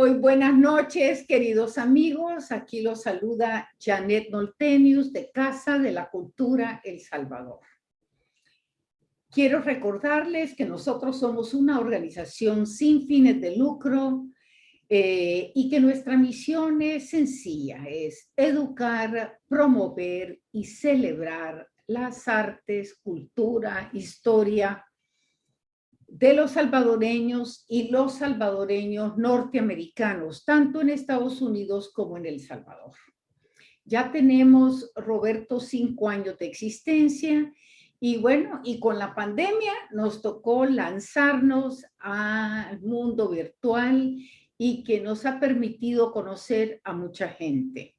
Muy buenas noches, queridos amigos. Aquí los saluda Janet Noltenius de Casa de la Cultura El Salvador. Quiero recordarles que nosotros somos una organización sin fines de lucro y que nuestra misión es sencilla, es educar, promover y celebrar las artes, cultura, historia de los salvadoreños y los salvadoreños norteamericanos, tanto en Estados Unidos como en El Salvador. Ya tenemos, Roberto, 5 años de existencia y bueno, y con la pandemia nos tocó lanzarnos al mundo virtual y que nos ha permitido conocer a mucha gente.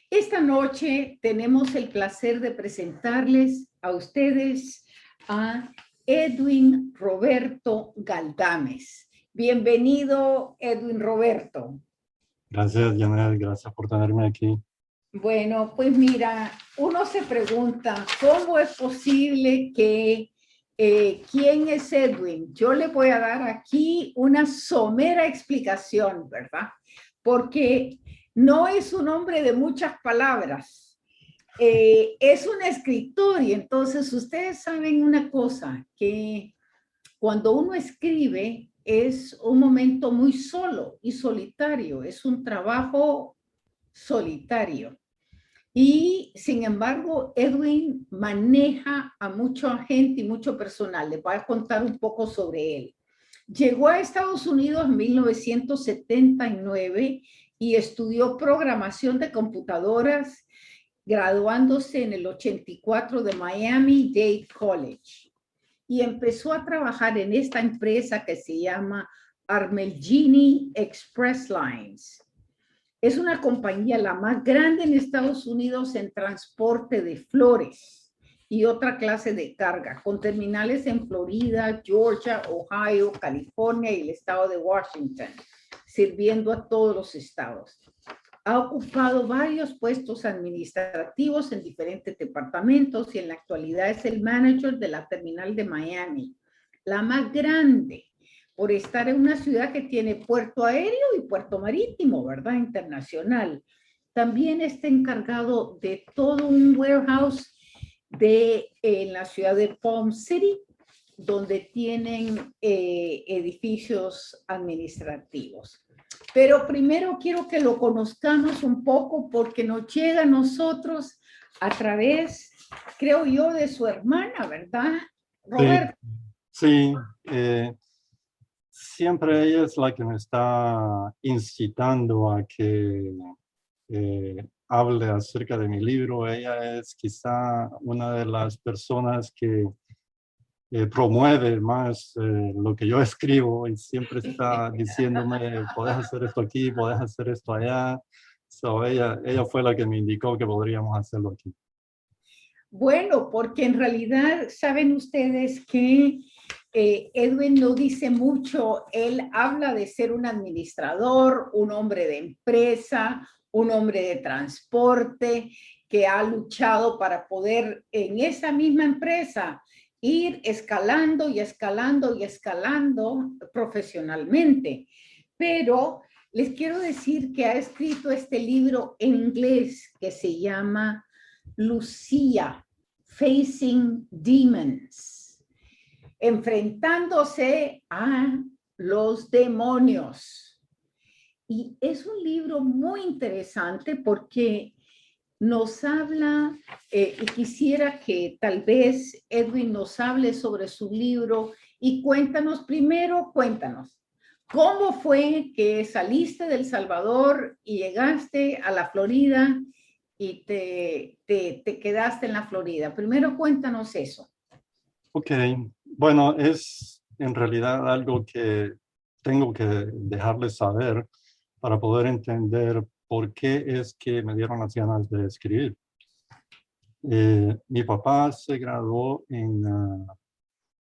Esta noche tenemos el placer de presentarles a ustedes a Edwin Roberto Galdames. Bienvenido, Edwin Roberto. Gracias, Janet, gracias por tenerme aquí. Bueno, pues mira, uno se pregunta, ¿cómo es posible que quién es Edwin? Yo le voy a dar aquí una somera explicación, ¿verdad? Porque no es un hombre de muchas palabras. Es un escritor y entonces ustedes saben una cosa, que cuando uno escribe es un momento muy solo y solitario, es un trabajo solitario. Y sin embargo, Edwin maneja a mucha gente y mucho personal. Les voy a contar un poco sobre él. Llegó a Estados Unidos en 1979 y estudió programación de computadoras, graduándose en el 84 de Miami-Dade College. Y empezó a trabajar en esta empresa que se llama Armelgini Express Lines. Es una compañía la más grande en Estados Unidos en transporte de flores y otra clase de carga, con terminales en Florida, Georgia, Ohio, California y el estado de Washington, sirviendo a todos los estados. Ha ocupado varios puestos administrativos en diferentes departamentos y en la actualidad es el manager de la terminal de Miami, la más grande, por estar en una ciudad que tiene puerto aéreo y puerto marítimo, ¿verdad? Internacional. También está encargado de todo un warehouse en la ciudad de Palm City, donde tienen edificios administrativos. Pero primero quiero que lo conozcamos un poco porque nos llega a nosotros a través, creo yo, de su hermana, ¿verdad, Roberto? Sí, siempre ella es la que me está incitando a que hable acerca de mi libro. Ella es quizá una de las personas que promueve más lo que yo escribo y siempre está diciéndome, podés hacer esto aquí, podés hacer esto allá. So, ella fue la que me indicó que podríamos hacerlo aquí. Bueno, porque en realidad saben ustedes que Edwin no dice mucho. Él habla de ser un administrador, un hombre de empresa, un hombre de transporte que ha luchado para poder en esa misma empresa ir escalando y escalando y escalando profesionalmente. Pero les quiero decir que ha escrito este libro en inglés que se llama Lucía, Facing Demons, enfrentándose a los demonios. Y es un libro muy interesante porque nos habla, y quisiera que tal vez Edwin nos hable sobre su libro y cuéntanos, ¿cómo fue que saliste de El Salvador y llegaste a la Florida y te quedaste en la Florida? Primero cuéntanos eso. Ok, bueno, es en realidad algo que tengo que dejarles saber para poder entender por qué es que me dieron las ganas de escribir. Mi papá se graduó en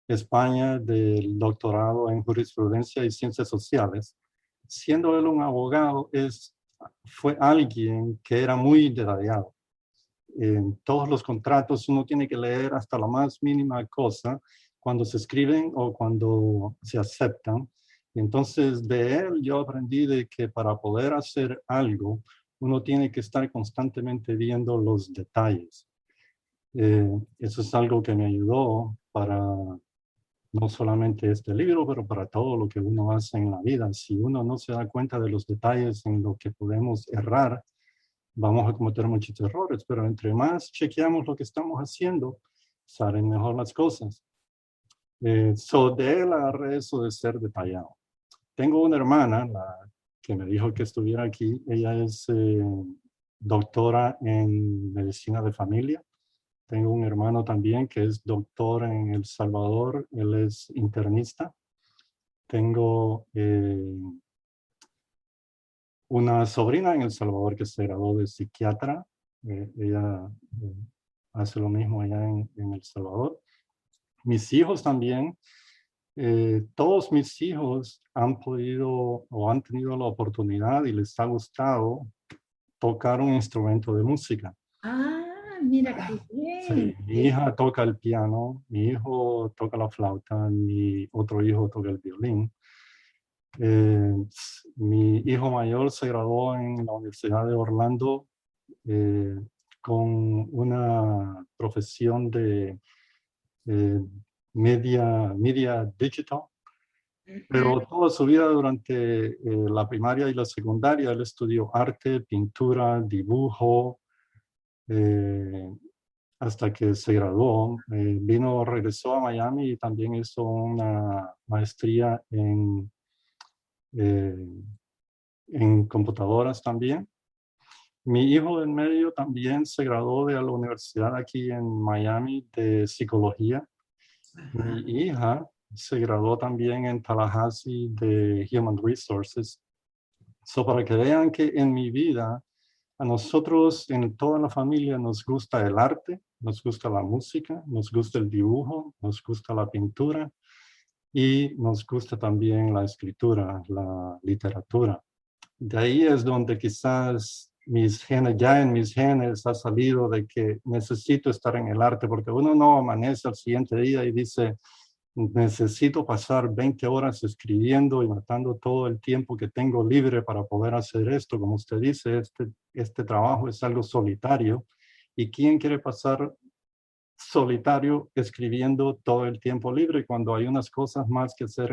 España del doctorado en jurisprudencia y ciencias sociales. Siendo él un abogado, fue alguien que era muy detallado. En todos los contratos uno tiene que leer hasta la más mínima cosa cuando se escriben o cuando se aceptan. Y entonces de él yo aprendí de que para poder hacer algo, uno tiene que estar constantemente viendo los detalles. Eso es algo que me ayudó para no solamente este libro, pero para todo lo que uno hace en la vida. Si uno no se da cuenta de los detalles en lo que podemos errar, vamos a cometer muchos errores, pero entre más chequeamos lo que estamos haciendo, salen mejor las cosas. De él agarré eso de ser detallado. Tengo una hermana, que me dijo que estuviera aquí. Ella es doctora en medicina de familia. Tengo un hermano también que es doctor en El Salvador. Él es internista. Tengo una sobrina en El Salvador que se graduó de psiquiatra. Ella hace lo mismo allá en El Salvador. Mis hijos también. Todos mis hijos han podido o han tenido la oportunidad y les ha gustado tocar un instrumento de música. Ah, mira qué Sí, bien. mi hija toca el piano, mi hijo toca la flauta, mi otro hijo toca el violín. Mi hijo mayor se graduó en la Universidad de Orlando eh, con una profesión de eh, media digital. Ujú. Pero toda su vida durante la primaria y la secundaria, él estudió arte, pintura, dibujo, eh, hasta que se graduó. Regresó a Miami y también hizo una maestría eh, en computadoras también. Mi hijo del medio también se graduó de la universidad aquí en Miami de psicología. Mi hija se graduó también en Tallahassee de Human Resources. Para que vean que en mi vida, a nosotros en toda la familia nos gusta el arte, nos gusta la música, nos gusta el dibujo, nos gusta la pintura y nos gusta también la escritura, la literatura. De ahí es donde quizás ya en mis genes ha salido de que necesito estar en el arte, porque uno no amanece al siguiente día y dice, necesito pasar 20 horas escribiendo y matando todo el tiempo que tengo libre para poder hacer esto. Como usted dice, este trabajo es algo solitario. ¿Y quién quiere pasar solitario escribiendo todo el tiempo libre cuando hay unas cosas más que hacer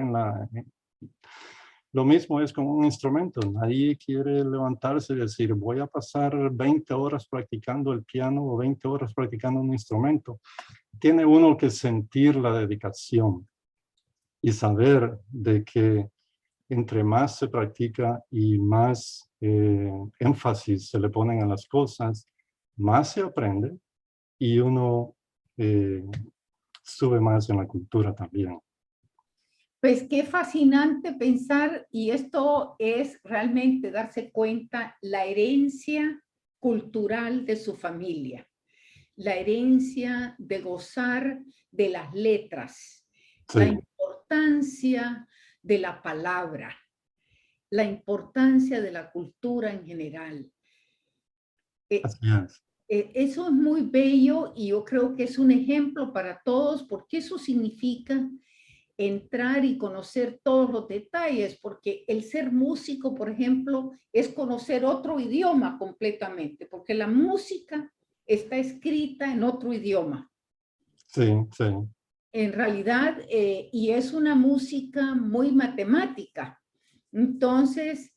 Lo mismo es con un instrumento. Nadie quiere levantarse y decir, voy a pasar 20 horas practicando el piano o 20 horas practicando un instrumento. Tiene uno que sentir la dedicación y saber de que entre más se practica y más énfasis se le ponen a las cosas, más se aprende y uno sube más en la cultura también. Pues qué fascinante pensar, y esto es realmente darse cuenta la herencia cultural de su familia, la herencia de gozar de las letras, Sí, la importancia de la palabra, la importancia de la cultura en general. así es. Eso es muy bello y yo creo que es un ejemplo para todos porque eso significa entrar y conocer todos los detalles, porque el ser músico, por ejemplo, es conocer otro idioma completamente, porque la música está escrita en otro idioma. Sí, sí. En realidad, y es una música muy matemática. Entonces,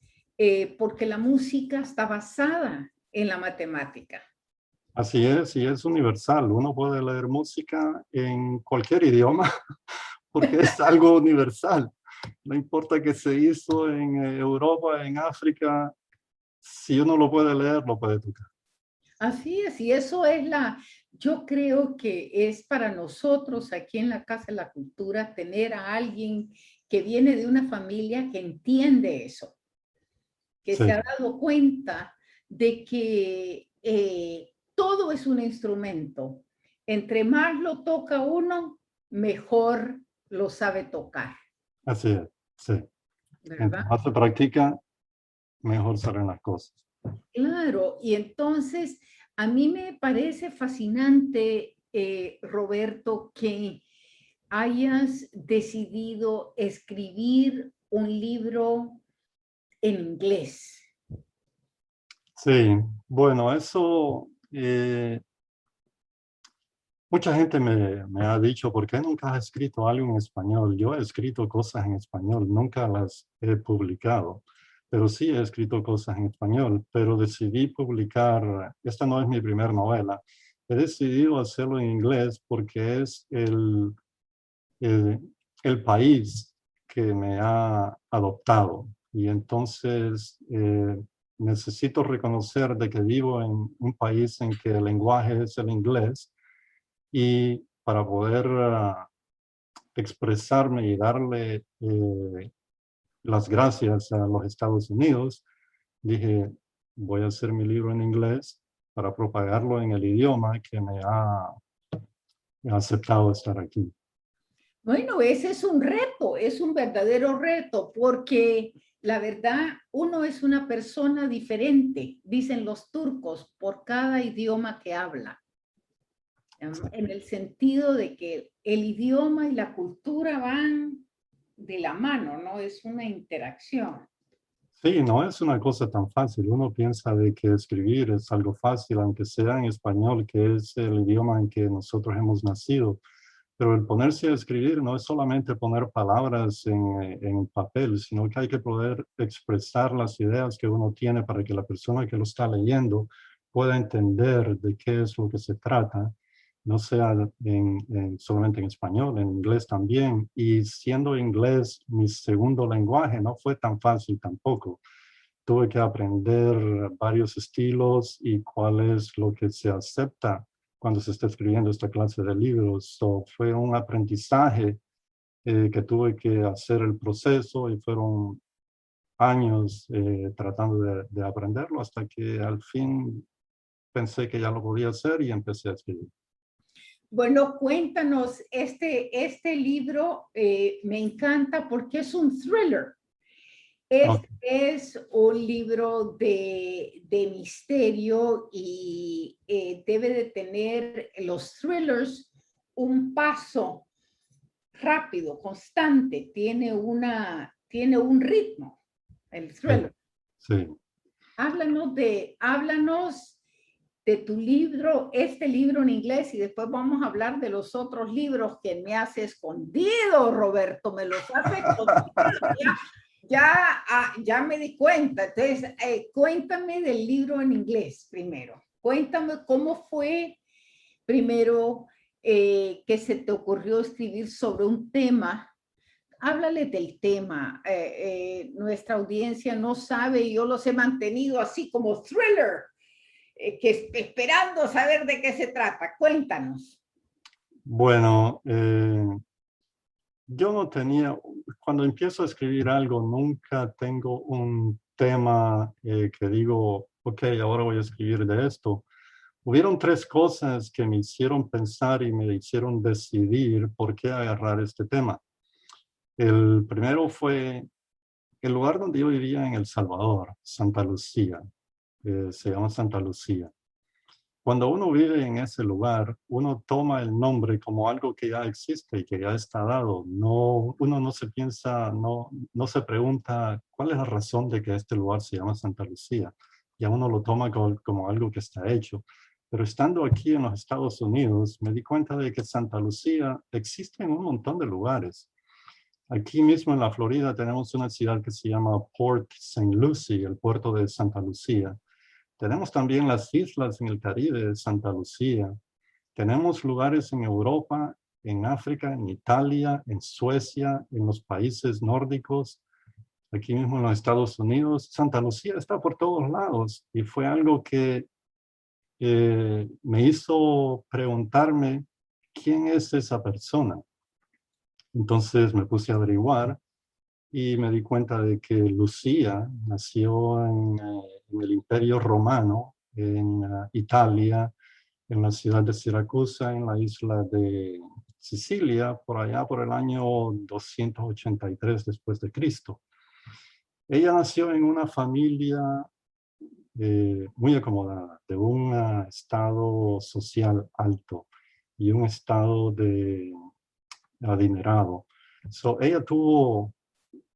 porque la música está basada en la matemática. Así es, y es universal. Uno puede leer música en cualquier idioma porque es algo universal. No importa que se hizo en Europa, en África, si uno lo puede leer, lo puede tocar. Así es, y eso es yo creo que es para nosotros aquí en la Casa de la Cultura tener a alguien que viene de una familia que entiende eso, que Sí, se ha dado cuenta de que todo es un instrumento. Entre más lo toca uno, mejor lo sabe tocar, así es. Sí. Entre ¿verdad? más se practica, mejor salen las cosas. Claro, y entonces a mí me parece fascinante, Roberto, que hayas decidido escribir un libro en inglés. Sí, bueno, eso, mucha gente me ha dicho, ¿por qué nunca has escrito algo en español? Yo he escrito cosas en español, nunca las he publicado, pero sí he escrito cosas en español, pero decidí publicar, esta no es mi primera novela, he decidido hacerlo en inglés porque es el, el país que me ha adoptado. Y entonces necesito reconocer de que vivo en un país en que el lenguaje es el inglés y para poder expresarme y darle las gracias a los Estados Unidos, dije, voy a hacer mi libro en inglés para propagarlo en el idioma que me ha aceptado estar aquí. Bueno, ese es un reto, es un verdadero reto, porque la verdad, uno es una persona diferente, dicen los turcos, por cada idioma que habla. En el sentido de que el idioma y la cultura van de la mano, ¿no? Es una interacción. Sí, no es una cosa tan fácil. Uno piensa de que escribir es algo fácil, aunque sea en español, que es el idioma en que nosotros hemos nacido. Pero el ponerse a escribir no es solamente poner palabras en papel, sino que hay que poder expresar las ideas que uno tiene para que la persona que lo está leyendo pueda entender de qué es lo que se trata, no sea solamente en español, en inglés también. Y siendo inglés mi segundo lenguaje, no fue tan fácil tampoco. Tuve que aprender varios estilos y cuál es lo que se acepta cuando se está escribiendo esta clase de libros. So, fue un aprendizaje que tuve que hacer el proceso y fueron años tratando de aprenderlo hasta que al fin pensé que ya lo podía hacer y empecé a escribir. Bueno, cuéntanos, este libro me encanta porque es un thriller. Okay. Es un libro de misterio y debe de tener los thrillers un paso rápido, constante, tiene un ritmo, el thriller. Sí. Háblanos de tu libro, este libro en inglés, y después vamos a hablar de los otros libros que me has escondido, Roberto, me los has escondido. Ya me di cuenta. Entonces, cuéntame del libro en inglés primero. Cuéntame cómo fue primero que se te ocurrió escribir sobre un tema. Háblale del tema. Nuestra audiencia no sabe y yo los he mantenido así como thriller, esperando saber de qué se trata. Cuéntanos. Bueno, yo no tenía, cuando empiezo a escribir algo, nunca tengo un tema que digo, ok, ahora voy a escribir de esto. Hubieron tres cosas que me hicieron pensar y me hicieron decidir por qué agarrar este tema. El primero fue el lugar donde yo vivía en El Salvador, Santa Lucía, se llama Santa Lucía. Cuando uno vive en ese lugar, uno toma el nombre como algo que ya existe y que ya está dado. No, uno no se piensa, no se pregunta cuál es la razón de que este lugar se llama Santa Lucía. Ya uno lo toma como algo que está hecho. Pero estando aquí en los Estados Unidos, me di cuenta de que Santa Lucía existe en un montón de lugares. Aquí mismo en la Florida tenemos una ciudad que se llama Port St. Lucie, el puerto de Santa Lucía. Tenemos también las islas en el Caribe de Santa Lucía. Tenemos lugares en Europa, en África, en Italia, en Suecia, en los países nórdicos, aquí mismo en los Estados Unidos. Santa Lucía está por todos lados y fue algo que me hizo preguntarme quién es esa persona. Entonces me puse a averiguar y me di cuenta de que Lucía nació en el Imperio Romano, en Italia, en la ciudad de Siracusa, en la isla de Sicilia, por allá por el año 283 después de Cristo. Ella nació en una familia muy acomodada, de un estado social alto y un estado adinerado. So, ella tuvo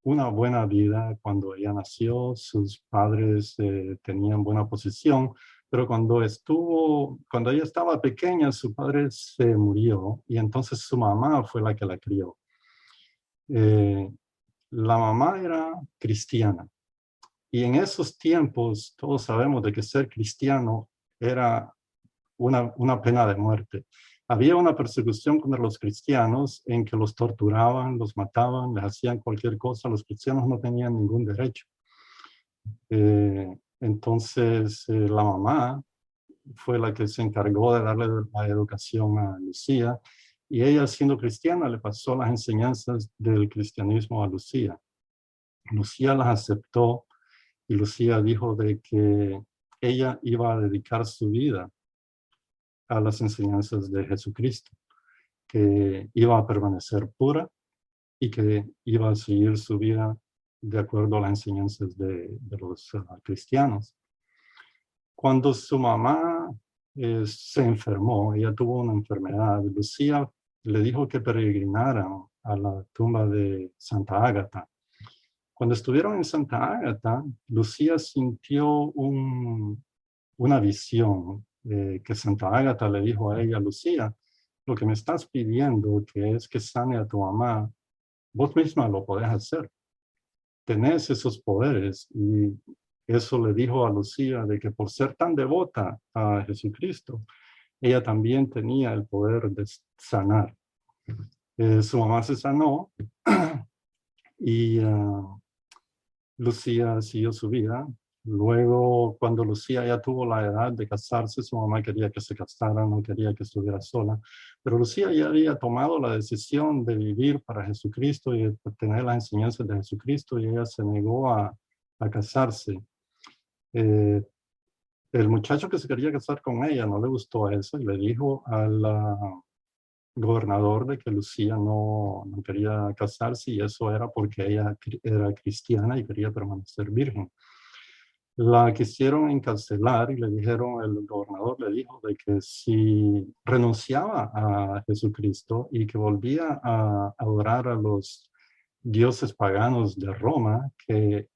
una buena vida cuando ella nació, sus padres tenían buena posición, pero cuando ella estaba pequeña, su padre se murió y entonces su mamá fue la que la crió. La mamá era cristiana y en esos tiempos todos sabemos de que ser cristiano era una pena de muerte. Había una persecución contra los cristianos en que los torturaban, los mataban, les hacían cualquier cosa. Los cristianos no tenían ningún derecho. Entonces, la mamá fue la que se encargó de darle la educación a Lucía y ella, siendo cristiana, le pasó las enseñanzas del cristianismo a Lucía. Lucía las aceptó y Lucía dijo de que ella iba a dedicar su vida a las enseñanzas de Jesucristo, que iba a permanecer pura y que iba a seguir su vida de acuerdo a las enseñanzas de los cristianos. Cuando su mamá se enfermó, ella tuvo una enfermedad, Lucía le dijo que peregrinaran a la tumba de Santa Ágata. Cuando estuvieron en Santa Ágata, Lucía sintió una visión que Santa Ágata le dijo a ella: Lucía, lo que me estás pidiendo, que es que sane a tu mamá, vos misma lo podés hacer. Tenés esos poderes. Y eso le dijo a Lucía de que por ser tan devota a Jesucristo, ella también tenía el poder de sanar. Su mamá se sanó y Lucía siguió su vida. Luego, cuando Lucía ya tuvo la edad de casarse, su mamá quería que se casara, no quería que estuviera sola. Pero Lucía ya había tomado la decisión de vivir para Jesucristo y de tener las enseñanzas de Jesucristo, y ella se negó a casarse. El muchacho que se quería casar con ella no le gustó eso y le dijo al gobernador de que Lucía no quería casarse, y eso era porque ella era cristiana y quería permanecer virgen. La quisieron encarcelar y le dijeron, el gobernador le dijo de que si renunciaba a Jesucristo y que volvía a adorar a los dioses paganos de Roma, que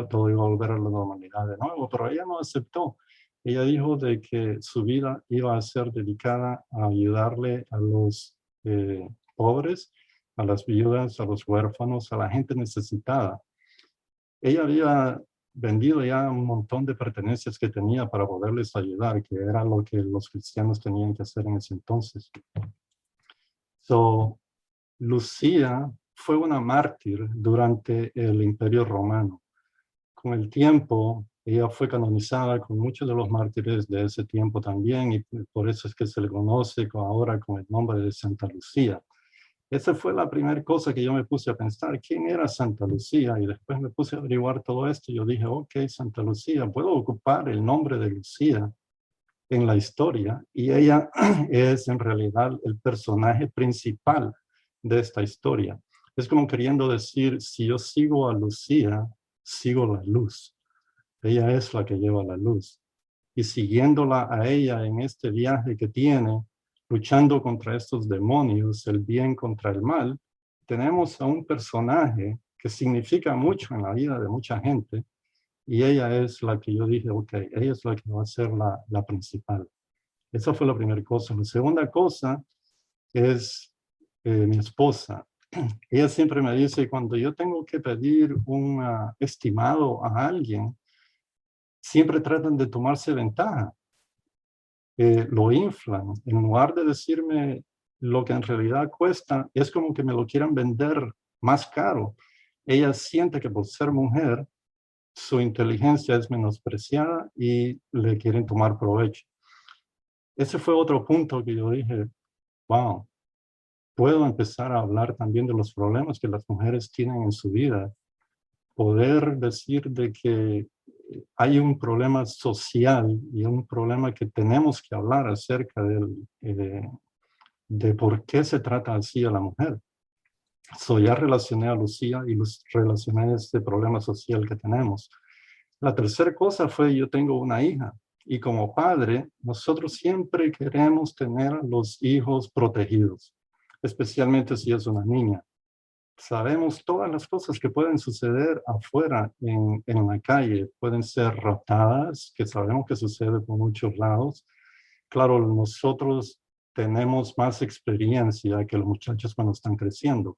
todo iba a volver a la normalidad de nuevo, pero ella no aceptó. Ella dijo de que su vida iba a ser dedicada a ayudarle a los pobres, a las viudas, a los huérfanos, a la gente necesitada. Ella había vendido ya un montón de pertenencias que tenía para poderles ayudar, que era lo que los cristianos tenían que hacer en ese entonces. Lucía fue una mártir durante el Imperio Romano. Con el tiempo, ella fue canonizada con muchos de los mártires de ese tiempo también, y por eso es que se le conoce ahora con el nombre de Santa Lucía. Esa fue la primera cosa que yo me puse a pensar: ¿quién era Santa Lucía? Y después me puse a averiguar todo esto y yo dije, ok, Santa Lucía, puedo ocupar el nombre de Lucía en la historia, y ella es en realidad el personaje principal de esta historia. Es como queriendo decir, si yo sigo a Lucía, sigo la luz. Ella es la que lleva la luz. Y siguiéndola a ella en este viaje que tiene, luchando contra estos demonios, el bien contra el mal, tenemos a un personaje que significa mucho en la vida de mucha gente, y ella es la que yo dije, ok, ella es la que va a ser la principal. Esa fue la primera cosa. La segunda cosa es mi esposa. Ella siempre me dice, cuando yo tengo que pedir un estimado a alguien, siempre tratan de tomarse ventaja. Lo inflan. En lugar de decirme lo que en realidad cuesta, es como que me lo quieran vender más caro. Ella siente que por ser mujer, su inteligencia es menospreciada y le quieren tomar provecho. Ese fue otro punto que yo dije, wow, puedo empezar a hablar también de los problemas que las mujeres tienen en su vida. Poder decir de que hay un problema social y un problema que tenemos que hablar acerca de por qué se trata así a la mujer. Ya relacioné a Lucía y relacioné este problema social que tenemos. La tercera cosa fue, yo tengo una hija, y como padre, nosotros siempre queremos tener a los hijos protegidos. especialmente si es una niña. Sabemos todas las cosas que pueden suceder afuera en la calle. Pueden ser raptadas, que sabemos que sucede por muchos lados. Claro, nosotros tenemos más experiencia que los muchachos cuando están creciendo.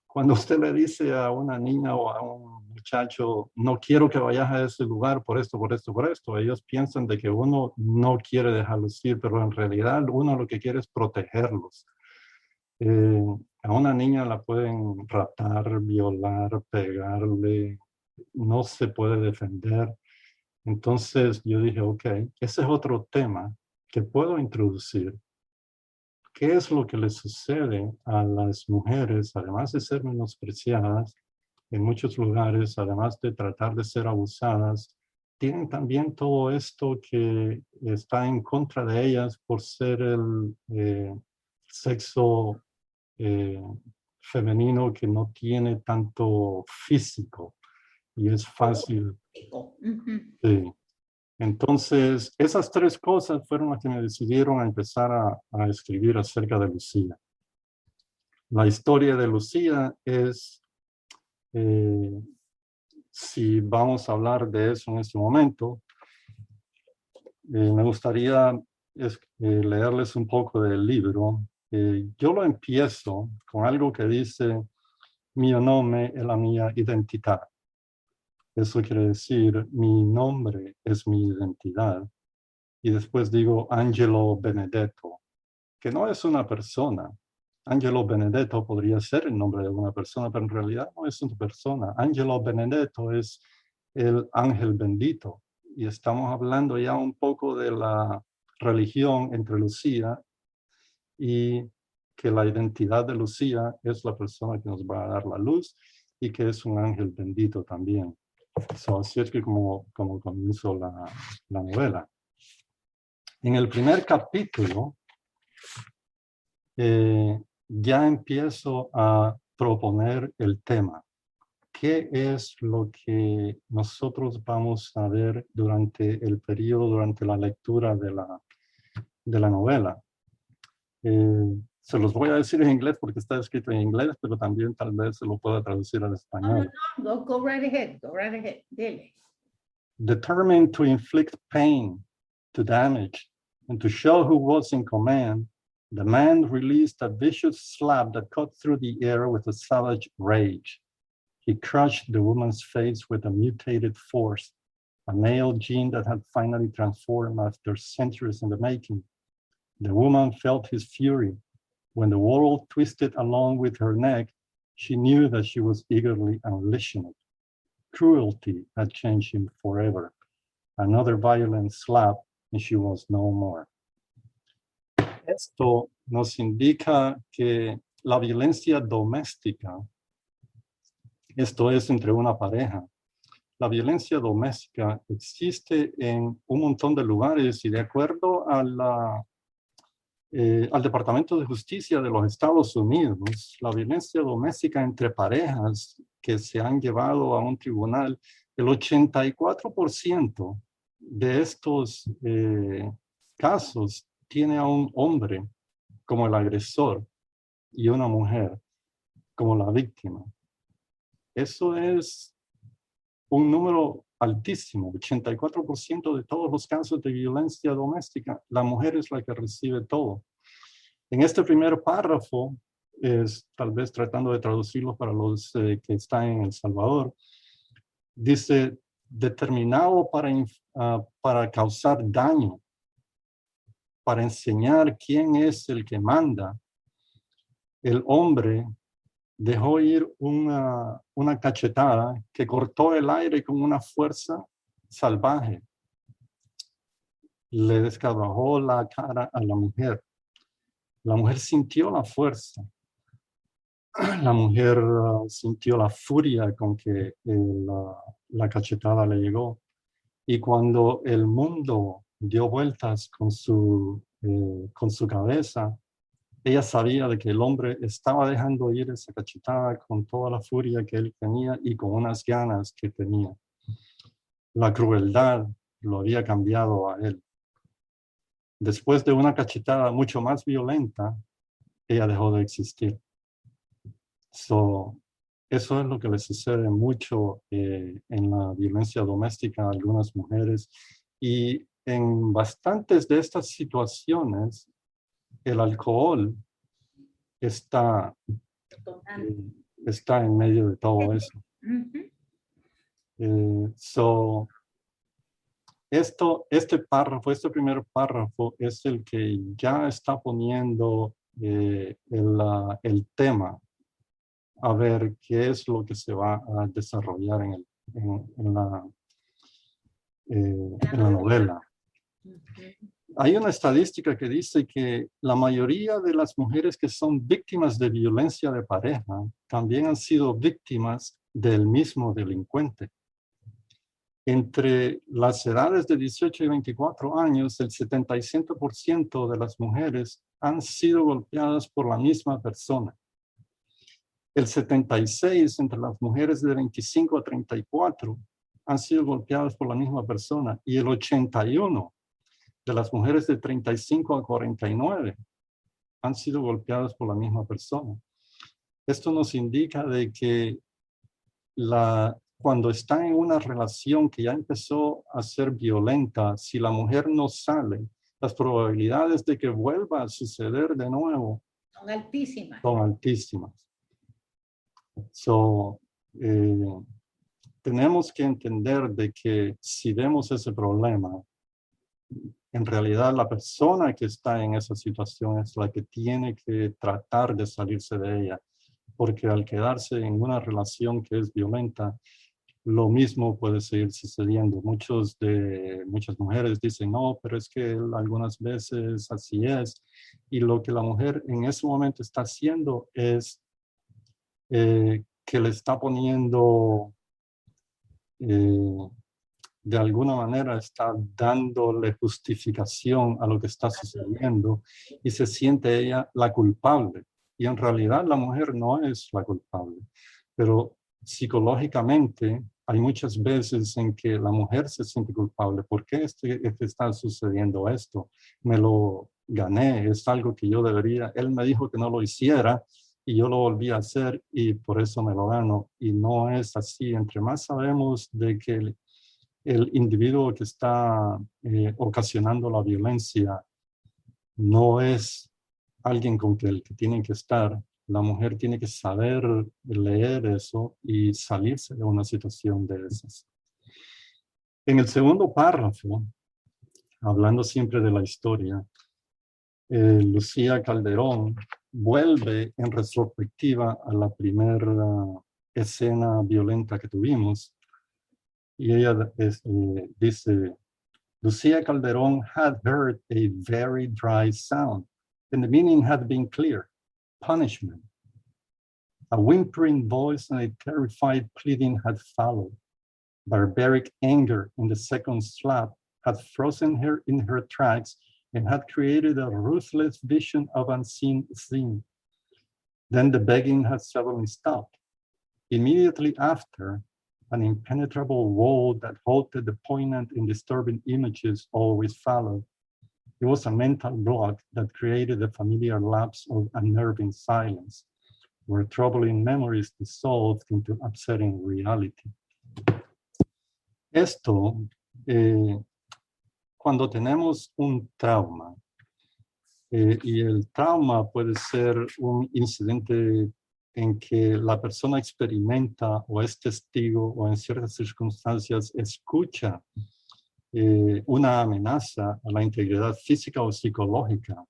Cuando usted le dice a una niña o a un muchacho, no quiero que vayas a ese lugar por esto, por esto, por esto, ellos piensan de que uno no quiere dejarlos ir, pero en realidad uno lo que quiere es protegerlos. A una niña la pueden raptar, violar, pegarle, no se puede defender. Entonces yo dije, ok, ese es otro tema que puedo introducir. ¿Qué es lo que le sucede a las mujeres, además de ser menospreciadas en muchos lugares, además de tratar de ser abusadas? Tienen también todo esto que está en contra de ellas por ser el sexo femenino que no tiene tanto físico y es fácil. Sí. Entonces, esas tres cosas fueron las que me decidieron a empezar a escribir acerca de Lucía. La historia de Lucía es, si vamos a hablar de eso en este momento, me gustaría leerles un poco del libro. Yo lo empiezo con algo que dice, mio nome è la mia identità. Eso quiere decir, mi nombre es mi identidad. Y después digo, Angelo Benedetto, que no es una persona. Angelo Benedetto podría ser el nombre de una persona, pero en realidad no es una persona. Angelo Benedetto es el ángel bendito. Y estamos hablando ya un poco de la religión entre Lucía y que la identidad de Lucía es la persona que nos va a dar la luz y que es un ángel bendito también. Así es que como comienzo la novela. En el primer capítulo ya empiezo a proponer el tema. ¿Qué es lo que nosotros vamos a ver durante el periodo, durante la lectura de la novela? Se los voy a decir en inglés porque está escrito en inglés, pero también tal vez se lo pueda traducir al español. No, go right ahead, dele. Determined to inflict pain, to damage, and to show who was in command, the man released a vicious slap that cut through the air with a savage rage. He crushed the woman's face with a mutated force, a male gene that had finally transformed after centuries in the making. The woman felt his fury. When the world twisted along with her neck, she knew that she was eagerly unleashing it. Cruelty had changed him forever. Another violent slap, and she was no more. Esto nos indica que la violencia doméstica, esto es entre una pareja, la violencia doméstica existe en un montón de lugares y de acuerdo a al Departamento de Justicia de los Estados Unidos, la violencia doméstica entre parejas que se han llevado a un tribunal, el 84% de estos casos tiene a un hombre como el agresor y una mujer como la víctima. Eso es un número altísimo, 84% de todos los casos de violencia doméstica, la mujer es la que recibe todo. En este primer párrafo, tal vez tratando de traducirlo para los que están en El Salvador, dice, determinado para causar daño, para enseñar quién es el que manda, el hombre dejó ir una cachetada que cortó el aire con una fuerza salvaje. Le descabrajó la cara a la mujer. La mujer sintió la fuerza. La mujer sintió la furia con que la cachetada le llegó. Y cuando el mundo dio vueltas con su cabeza, ella sabía de que el hombre estaba dejando ir esa cachetada con toda la furia que él tenía y con unas ganas que tenía. La crueldad lo había cambiado a él. Después de una cachetada mucho más violenta, ella dejó de existir. So, eso es lo que le sucede mucho en la violencia doméstica a algunas mujeres. Y en bastantes de estas situaciones, el alcohol está, está en medio de todo eso. Este primer párrafo es el que ya está poniendo el tema, a ver qué es lo que se va a desarrollar en la novela. Hay una estadística que dice que la mayoría de las mujeres que son víctimas de violencia de pareja también han sido víctimas del mismo delincuente. Entre las edades de 18 y 24 años, el 75% de las mujeres han sido golpeadas por la misma persona. El 76% entre las mujeres de 25 a 34 han sido golpeadas por la misma persona y el 81% de las mujeres de 35 a 49 han sido golpeadas por la misma persona. Esto nos indica de que cuando está en una relación que ya empezó a ser violenta, si la mujer no sale, las probabilidades de que vuelva a suceder de nuevo son altísimas. Son altísimas. So, tenemos que entender de que si vemos ese problema, en realidad la persona que está en esa situación es la que tiene que tratar de salirse de ella, porque al quedarse en una relación que es violenta, lo mismo puede seguir sucediendo. Muchas mujeres dicen, no, pero es que él algunas veces así es. Y lo que la mujer en ese momento está haciendo es que le está poniendo, de alguna manera está dándole justificación a lo que está sucediendo y se siente ella la culpable. Y en realidad la mujer no es la culpable, pero psicológicamente hay muchas veces en que la mujer se siente culpable. ¿Por qué está sucediendo esto? Me lo gané, es algo que yo debería, él me dijo que no lo hiciera y yo lo volví a hacer y por eso me lo gano. Y no es así. Entre más sabemos de que el individuo que está ocasionando la violencia no es alguien con el que tienen que estar, la mujer tiene que saber leer eso y salirse de una situación de esas. En el segundo párrafo, hablando siempre de la historia, Lucía Calderón vuelve en retrospectiva a la primera escena violenta que tuvimos y ella dice, Lucía Calderón had heard a very dry sound and the meaning had been clear, punishment. A whimpering voice and a terrified pleading had followed. Barbaric anger in the second slap had frozen her in her tracks and had created a ruthless vision of unseen sin. Then the begging had suddenly stopped. Immediately after, an impenetrable wall that halted the poignant and disturbing images always followed. It was a mental block that created a familiar lapse of unnerving silence, where troubling memories dissolved into upsetting reality. Esto, cuando tenemos un trauma, y el trauma puede ser un incidente en que la persona experimenta o es testigo o en ciertas circunstancias escucha una amenaza a la integridad física o psicológica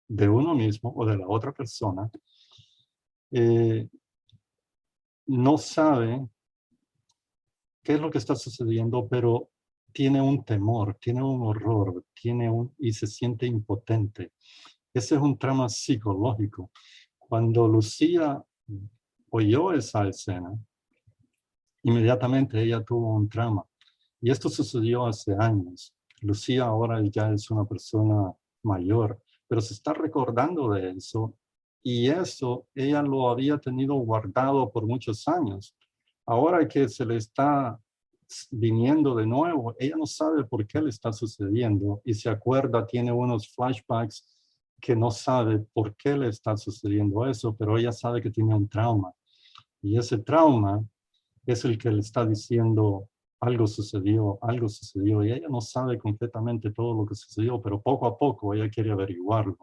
de uno mismo o de la otra persona, no sabe qué es lo que está sucediendo, pero tiene un temor, tiene un horror, y se siente impotente. Ese es un trauma psicológico. Cuando Lucía oyó esa escena, inmediatamente ella tuvo un trauma. Y esto sucedió hace años. Lucía ahora ya es una persona mayor, pero se está recordando de eso. Y eso ella lo había tenido guardado por muchos años. Ahora que se le está viniendo de nuevo, ella no sabe por qué le está sucediendo y se acuerda, tiene unos flashbacks que no sabe por qué le está sucediendo eso, pero ella sabe que tiene un trauma. Y ese trauma es el que le está diciendo algo sucedió, y ella no sabe completamente todo lo que sucedió, pero poco a poco ella quiere averiguarlo.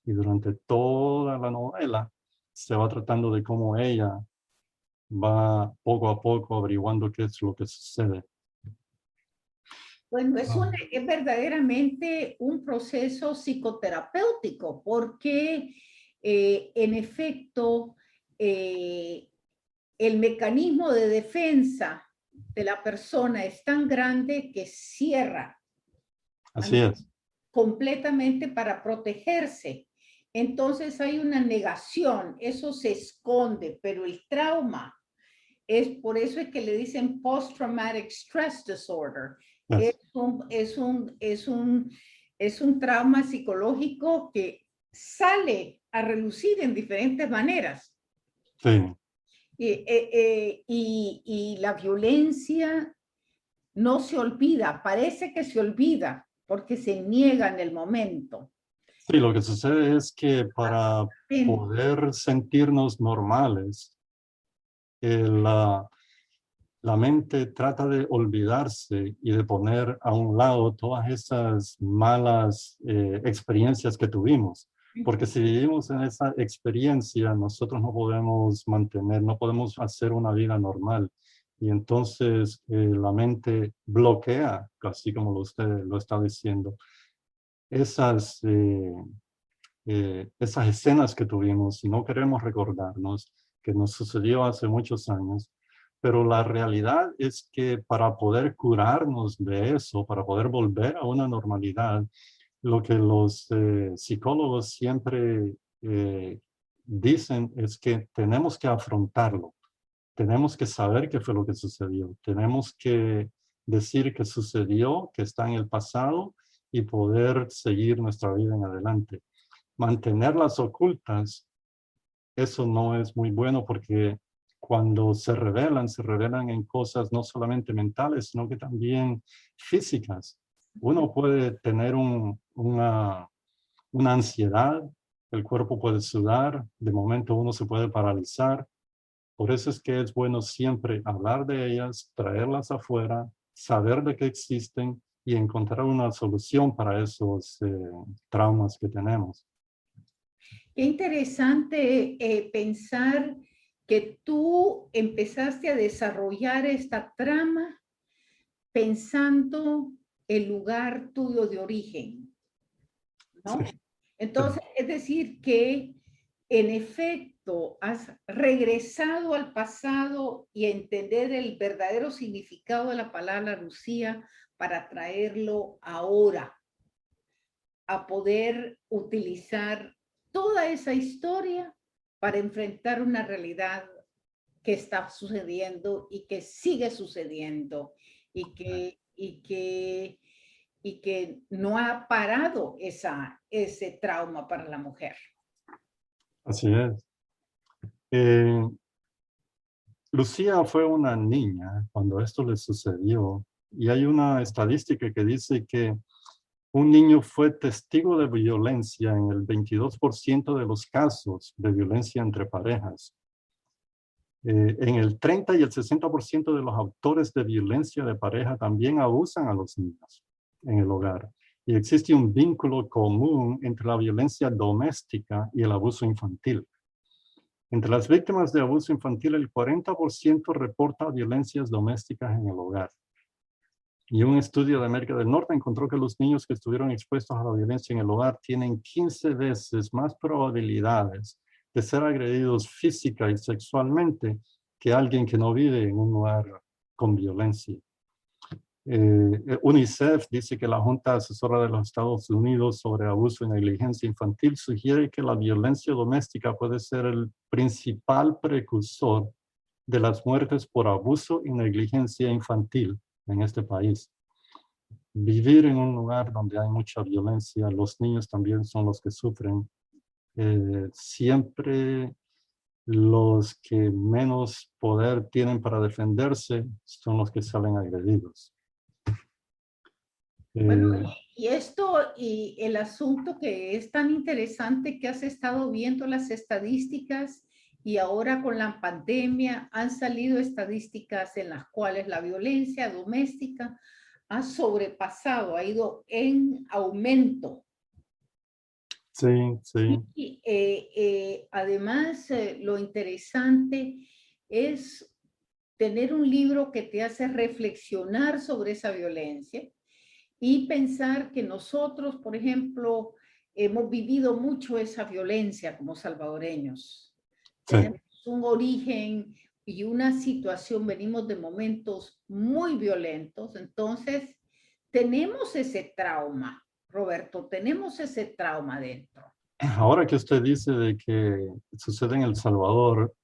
Y durante toda la novela se va tratando de cómo ella va poco a poco averiguando qué es lo que sucede. Bueno, es verdaderamente un proceso psicoterapéutico porque en efecto el mecanismo de defensa de la persona es tan grande que cierra Así es. completamente para protegerse. Entonces hay una negación, eso se esconde, pero el trauma es por eso es que le dicen post-traumatic stress disorder. Yes. Es un trauma psicológico que sale a relucir en diferentes maneras. Sí. Y la violencia no se olvida, parece que se olvida porque se niega en el momento. Sí, lo que sucede es que para poder sentirnos normales, la mente trata de olvidarse y de poner a un lado todas esas malas experiencias que tuvimos. Porque si vivimos en esa experiencia, nosotros no podemos mantener, no podemos hacer una vida normal. Y entonces la mente bloquea, así como usted lo está diciendo, esas escenas que tuvimos y no queremos recordarnos que nos sucedió hace muchos años. Pero la realidad es que para poder curarnos de eso, para poder volver a una normalidad, lo que los psicólogos siempre dicen es que tenemos que afrontarlo. Tenemos que saber qué fue lo que sucedió. Tenemos que decir que sucedió, que está en el pasado y poder seguir nuestra vida en adelante. Mantenerlas ocultas, eso no es muy bueno porque cuando se revelan en cosas no solamente mentales, sino que también físicas. Uno puede tener una ansiedad, el cuerpo puede sudar, de momento uno se puede paralizar. Por eso es que es bueno siempre hablar de ellas, traerlas afuera, saber de qué existen y encontrar una solución para esos traumas que tenemos. Qué interesante pensar que tú empezaste a desarrollar esta trama pensando el lugar tuyo de origen, ¿no? Sí. Entonces, es decir, que en efecto has regresado al pasado y a entender el verdadero significado de la palabra Lucía para traerlo ahora, a poder utilizar toda esa historia para enfrentar una realidad que está sucediendo y que sigue sucediendo y que no ha parado ese trauma para la mujer. Así es. Lucía fue una niña cuando esto le sucedió y hay una estadística que dice que un niño fue testigo de violencia en el 22% de los casos de violencia entre parejas. En el 30 y el 60% de los autores de violencia de pareja también abusan a los niños en el hogar. Y existe un vínculo común entre la violencia doméstica y el abuso infantil. Entre las víctimas de abuso infantil, el 40% reporta violencias domésticas en el hogar. Y un estudio de América del Norte encontró que los niños que estuvieron expuestos a la violencia en el hogar tienen 15 veces más probabilidades de ser agredidos física y sexualmente que alguien que no vive en un lugar con violencia. UNICEF dice que la Junta Asesora de los Estados Unidos sobre Abuso y Negligencia Infantil sugiere que la violencia doméstica puede ser el principal precursor de las muertes por abuso y negligencia infantil en este país. Vivir en un lugar donde hay mucha violencia, los niños también son los que sufren. Siempre los que menos poder tienen para defenderse son los que salen agredidos. Bueno, Eh, y esto y el asunto que es tan interesante que has estado viendo las estadísticas y ahora con la pandemia han salido estadísticas en las cuales la violencia doméstica ha sobrepasado, ha ido en aumento. sí, sí. Y además, lo interesante es tener un libro que te hace reflexionar sobre esa violencia y pensar que nosotros, por ejemplo, hemos vivido mucho esa violencia como salvadoreños. Sí. Tenemos un origen y una situación, venimos de momentos muy violentos, entonces tenemos ese trauma, Roberto, tenemos ese trauma dentro. Ahora que usted dice de que sucede en El Salvador,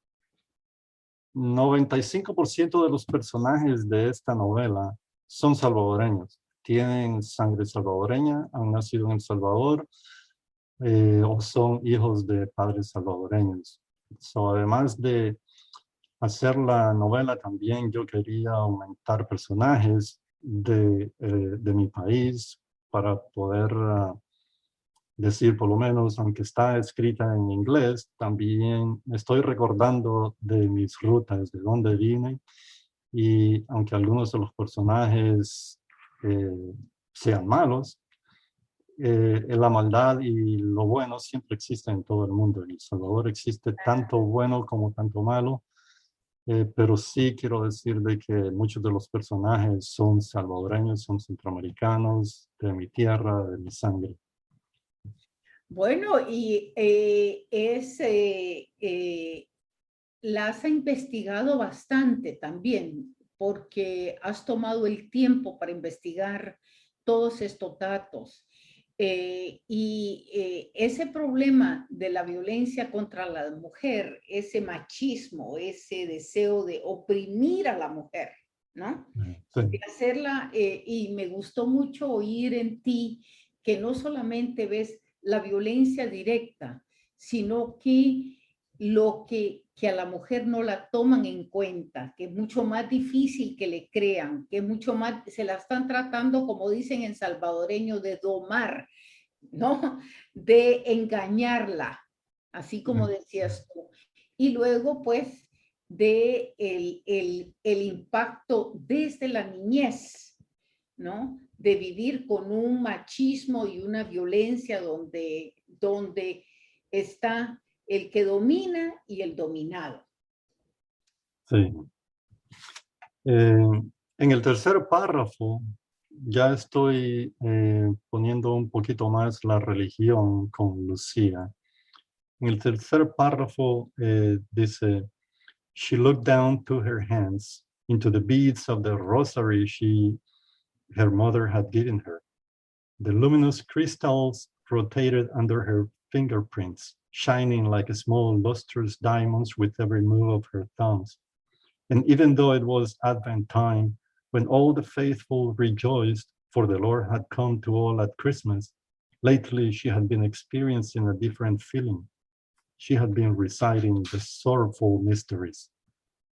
95% de los personajes de esta novela son salvadoreños. Tienen sangre salvadoreña, han nacido en El Salvador o son hijos de padres salvadoreños. So, además de hacer la novela, también yo quería aumentar personajes de mi país para poder decir, por lo menos, aunque está escrita en inglés, también estoy recordando de mis rutas, de dónde vine, y aunque algunos de los personajes eh, sean malos, la maldad y lo bueno siempre existe en todo el mundo. En El Salvador existe tanto bueno como tanto malo, pero sí quiero decir de que muchos de los personajes son salvadoreños, son centroamericanos, de mi tierra, de mi sangre. Bueno, y la has investigado bastante también, porque has tomado el tiempo para investigar todos estos datos. Ese problema de la violencia contra la mujer, ese machismo, ese deseo de oprimir a la mujer, ¿no? Sí, De hacerla, y me gustó mucho oír en ti que no solamente ves la violencia directa, sino que que a la mujer no la toman en cuenta, que es mucho más difícil que le crean, que es mucho más, se la están tratando, como dicen en salvadoreño, de domar, ¿no? De engañarla, así como decías tú. Y luego, pues, de el impacto desde la niñez, ¿no? De vivir con un machismo y una violencia donde está el que domina y el dominado. sí. En el tercer párrafo ya estoy poniendo un poquito más la religión con Lucía. En el tercer párrafo dice, she looked down to her hands into the beads of the rosary her mother had given her. The luminous crystals rotated under her fingerprints, shining like small lustrous diamonds with every move of her thumbs. And even though it was Advent time, when all the faithful rejoiced, for the Lord had come to all at Christmas, lately she had been experiencing a different feeling. She had been reciting the sorrowful mysteries.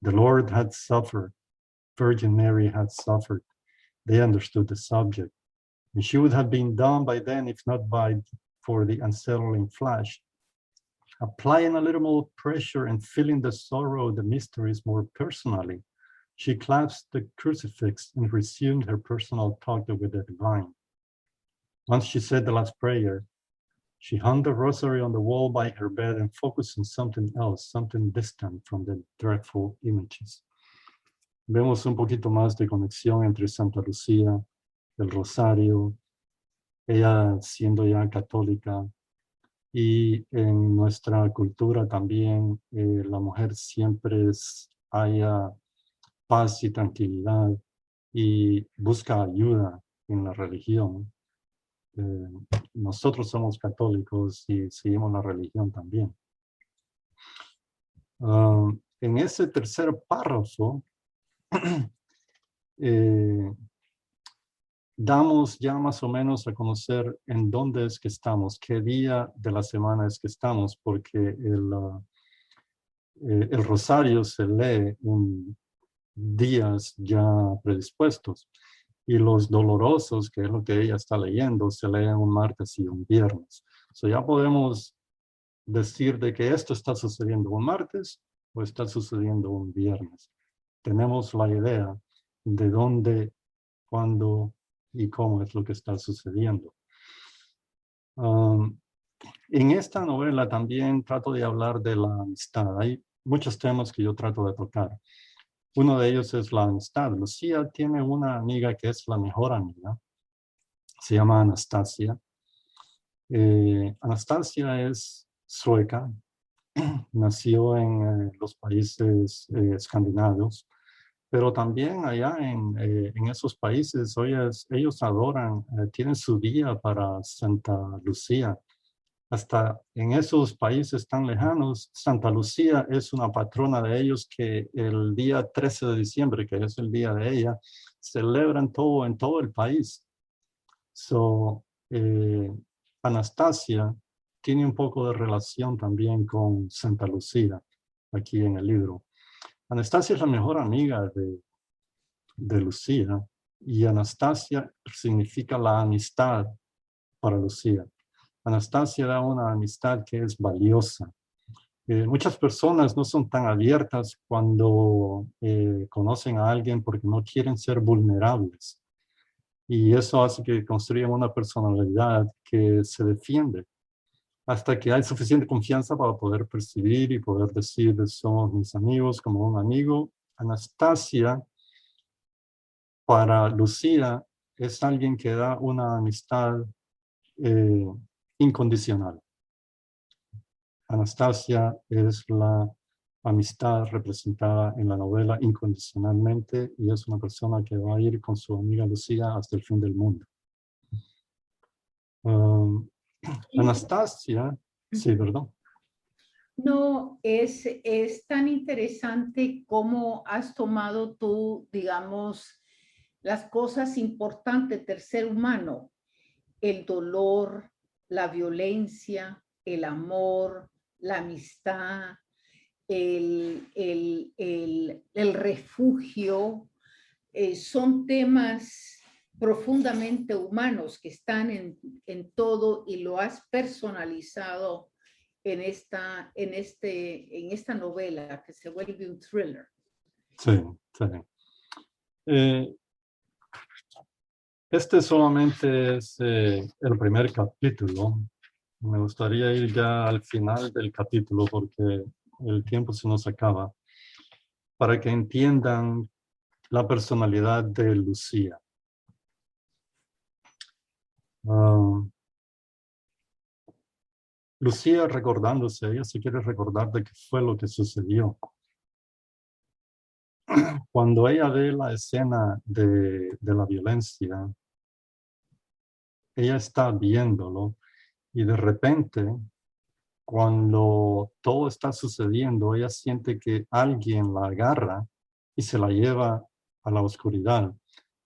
The Lord had suffered, Virgin Mary had suffered. They understood the subject, and she would have been done by then if not for the unsettling flash. Applying a little more pressure and feeling the sorrow of the mysteries more personally, she clasped the crucifix and resumed her personal talk with the divine. Once she said the last prayer, she hung the rosary on the wall by her bed and focused on something else, something distant from the dreadful images. Vemos un poquito más de conexión entre Santa Lucía, el rosario, ella siendo ya católica, y en nuestra cultura también la mujer siempre haya paz y tranquilidad y busca ayuda en la religión. Nosotros somos católicos y seguimos la religión también. En ese tercer párrafo, damos ya más o menos a conocer en dónde es que estamos, qué día de la semana es que estamos, porque el rosario se lee en días ya predispuestos. y los dolorosos, que es lo que ella está leyendo, se leen un martes y un viernes. So ya podemos decir de que esto está sucediendo un martes o está sucediendo un viernes. Tenemos la idea de dónde, cuándo y cómo es lo que está sucediendo. En esta novela también trato de hablar de la amistad. Hay muchos temas que yo trato de tocar. Uno de ellos es la amistad. Lucía tiene una amiga que es la mejor amiga. Se llama Anastasia. Anastasia es sueca. Nació en los países escandinavos. Pero también allá en esos países, ellos adoran, tienen su día para Santa Lucía. Hasta en esos países tan lejanos, Santa Lucía es una patrona de ellos que el día 13 de diciembre, que es el día de ella, celebran en todo el país. Anastasia tiene un poco de relación también con Santa Lucía, aquí en el libro. Anastasia es la mejor amiga de Lucía y Anastasia significa la amistad para Lucía. Anastasia da una amistad que es valiosa. Muchas personas no son tan abiertas cuando conocen a alguien porque no quieren ser vulnerables. Y eso hace que construyan una personalidad que se defiende hasta que hay suficiente confianza para poder percibir y poder decir somos mis amigos como un amigo. Anastasia, para Lucía, es alguien que da una amistad incondicional. Anastasia es la amistad representada en la novela incondicionalmente y es una persona que va a ir con su amiga Lucía hasta el fin del mundo. Anastasia, sí, perdón. No, es tan interesante cómo has tomado tú, digamos, las cosas importantes del ser humano, el dolor, la violencia, el amor, la amistad, el refugio, son temas profundamente humanos que están en todo y lo has personalizado en esta novela que se vuelve un thriller. Sí, sí. Este solamente es el primer capítulo. Me gustaría ir ya al final del capítulo porque el tiempo se nos acaba, para que entiendan la personalidad de Lucía. Lucía recordándose, ella se quiere recordar de qué fue lo que sucedió. Cuando ella ve la escena de la violencia, ella está viéndolo y de repente, cuando todo está sucediendo, ella siente que alguien la agarra y se la lleva a la oscuridad.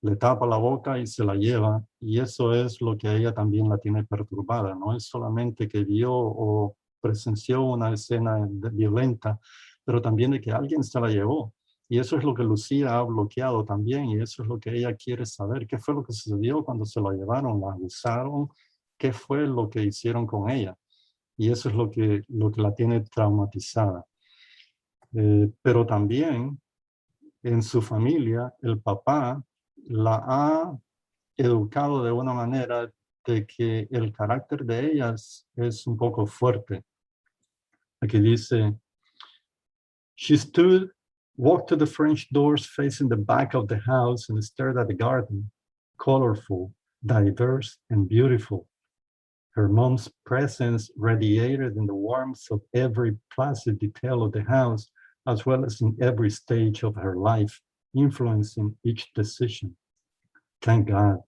Le tapa la boca y se la lleva, y eso es lo que a ella también la tiene perturbada. No es solamente que vio o presenció una escena violenta, pero también de que alguien se la llevó. Y eso es lo que Lucía ha bloqueado también, y eso es lo que ella quiere saber. ¿Qué fue lo que sucedió cuando se la llevaron? ¿La abusaron? ¿Qué fue lo que hicieron con ella? Y eso es lo que la tiene traumatizada. Pero también en su familia, el papá la ha educado de una manera de que el carácter de ellas es un poco fuerte. Aquí dice, she walked to the French doors facing the back of the house and stared at the garden, colorful, diverse, and beautiful. Her mom's presence radiated in the warmth of every placid detail of the house, as well as in every stage of her life, influencing each decision. Thank God,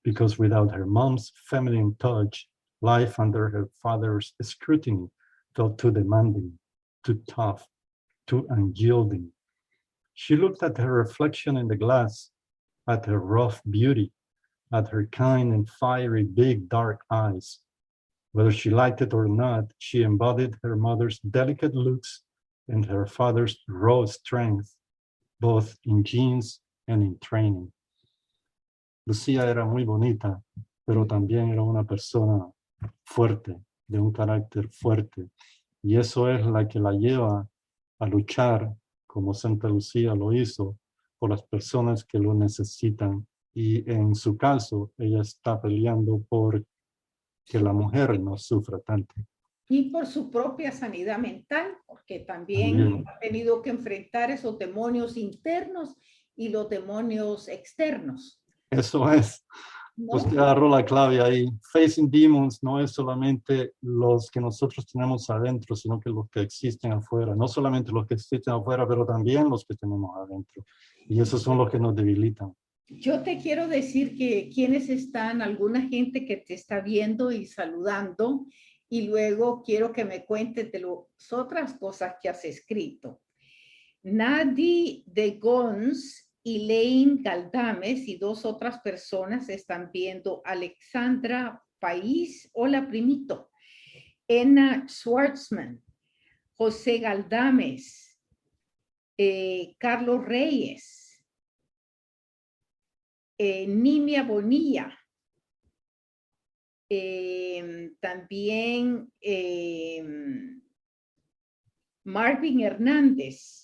because without her mom's feminine touch, life under her father's scrutiny felt too demanding, too tough, too unyielding. She looked at her reflection in the glass, at her rough beauty, at her kind and fiery big dark eyes. Whether she liked it or not, she embodied her mother's delicate looks and her father's raw strength, both in genes and in training. Lucía era muy bonita, pero también era una persona fuerte, de un carácter fuerte. Y eso es la que la lleva a luchar, como Santa Lucía lo hizo, por las personas que lo necesitan. Y en su caso, ella está peleando por que la mujer no sufra tanto. Y por su propia sanidad mental, porque también También. ha tenido que enfrentar esos demonios internos y los demonios externos, Eso es. Usted ¿no? agarró la clave ahí. Facing demons no es solamente los que nosotros tenemos adentro, sino que los que existen afuera. No solamente los que existen afuera, pero también los que tenemos adentro. Y esos son los que nos debilitan. Yo te quiero decir que quienes están, alguna gente que te está viendo y saludando, y luego quiero que me cuentes de las otras cosas que has escrito. Nadie de Gons, Elaine Galdames y dos otras personas están viendo. Alexandra País, hola primito. Enna Schwartzman, José Galdames, Carlos Reyes, Nimia Bonilla, también Marvin Hernández,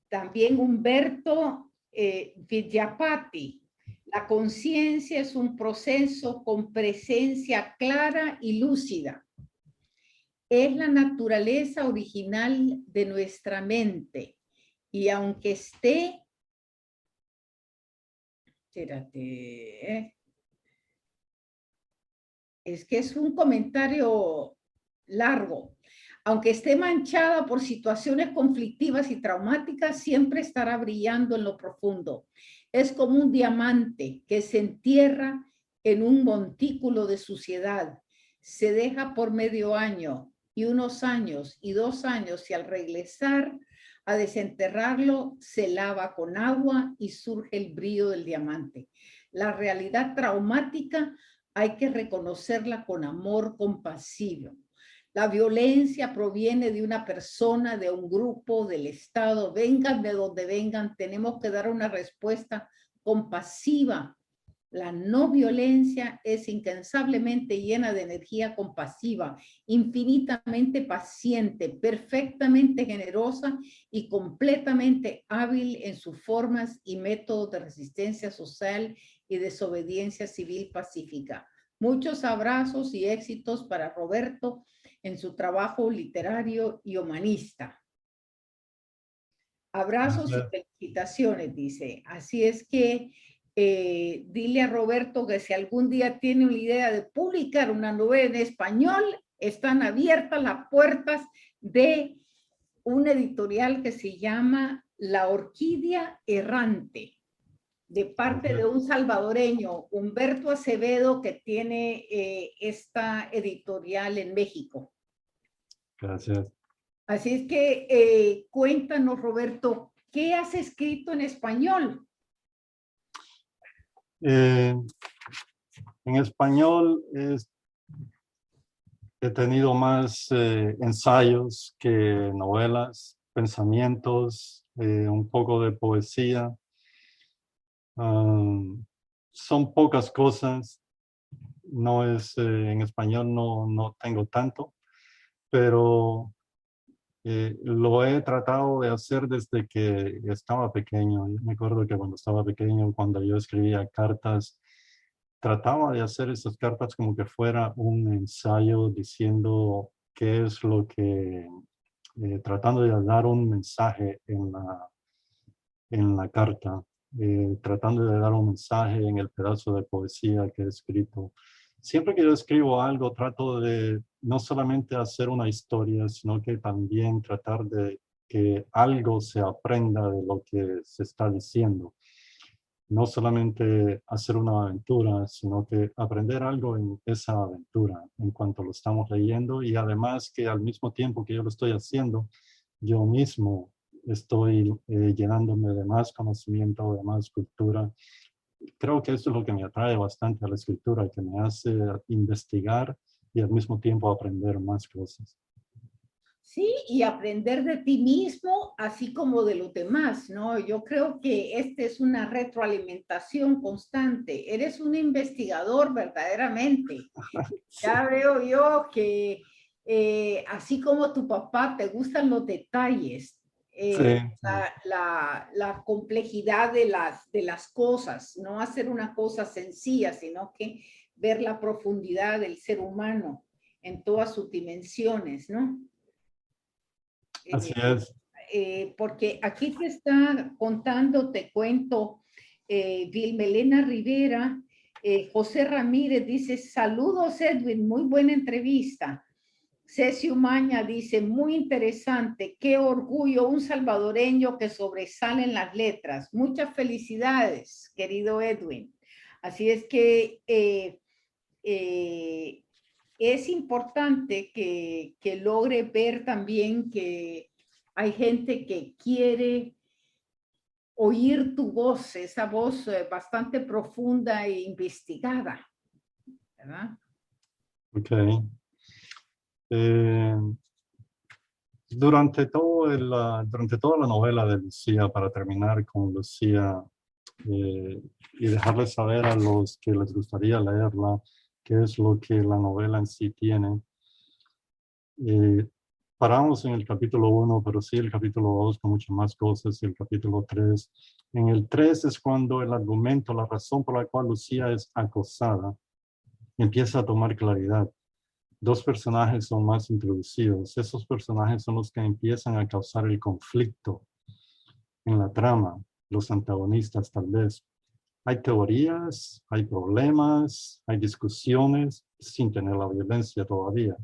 también Humberto Villapati. La conciencia es un proceso con presencia clara y lúcida. Es la naturaleza original de nuestra mente. Y aunque esté, espérate, es que es un comentario largo. Aunque esté manchada por situaciones conflictivas y traumáticas, siempre estará brillando en lo profundo. Es como un diamante que se entierra en un montículo de suciedad. Se deja por medio año y unos años y 2 años y al regresar a desenterrarlo se lava con agua y surge el brillo del diamante. La realidad traumática hay que reconocerla con amor compasivo. La violencia proviene de una persona, de un grupo, del Estado, vengan de donde vengan, tenemos que dar una respuesta compasiva. La no violencia es incansablemente llena de energía compasiva, infinitamente paciente, perfectamente generosa y completamente hábil en sus formas y métodos de resistencia social y desobediencia civil pacífica. Muchos abrazos y éxitos para Roberto en su trabajo literario y humanista. Abrazos y felicitaciones, dice. Así es que dile a Roberto que si algún día tiene una idea de publicar una novela en español, están abiertas las puertas de una editorial que se llama La Orquídea Errante, de parte de un salvadoreño, Humberto Acevedo, que tiene esta editorial en México. Gracias. Así es que cuéntanos, Roberto, ¿qué has escrito en español? En español he tenido más ensayos que novelas, pensamientos, un poco de poesía. Son pocas cosas. No es, en español no tengo tanto, pero lo he tratado de hacer desde que estaba pequeño. Yo me acuerdo que cuando estaba pequeño, cuando yo escribía cartas, trataba de hacer esas cartas como que fuera un ensayo diciendo qué es lo que, tratando de dar un mensaje en la carta, tratando de dar un mensaje en el pedazo de poesía que he escrito. Siempre que yo escribo algo, trato de no solamente hacer una historia, sino que también tratar de que algo se aprenda de lo que se está diciendo. No solamente hacer una aventura, sino que aprender algo en esa aventura en cuanto lo estamos leyendo, y además que al mismo tiempo que yo lo estoy haciendo, yo mismo estoy llenándome de más conocimiento, de más cultura. Creo que eso es lo que me atrae bastante a la escritura, que me hace investigar y al mismo tiempo aprender más cosas. Sí, y aprender de ti mismo, así como de los demás, ¿no? Yo creo que esta es una retroalimentación constante. Eres un investigador verdaderamente. Sí, Ya veo yo que así como tu papá, te gustan los detalles, sí, la complejidad de las cosas, no hacer una cosa sencilla, sino que ver la profundidad del ser humano en todas sus dimensiones, ¿no? así Eh, es. Porque aquí te está contando, te cuento, Vilmelena Rivera, José Ramírez dice, saludos Edwin, muy buena entrevista. Ceci Umaña dice, muy interesante, qué orgullo, un salvadoreño que sobresale en las letras. Muchas felicidades, querido Edwin. Así es que eh, es importante que logre ver también que hay gente que quiere oír tu voz, esa voz bastante profunda e investigada, ¿verdad? Ok. Eh, durante toda la novela de Lucía, para terminar con Lucía y dejarles saber a los que les gustaría leerla qué es lo que la novela en sí tiene. Eh, Paramos en el capítulo 1, pero sí el capítulo 2 con muchas más cosas y el capítulo 3. En el 3 es cuando el argumento, la razón por la cual Lucía es acosada, empieza a tomar claridad. Dos personajes son más introducidos. Esos personajes son los que empiezan a causar el conflicto en la trama, los antagonistas tal vez. Hay teorías, hay problemas, hay discusiones sin tener la violencia todavía.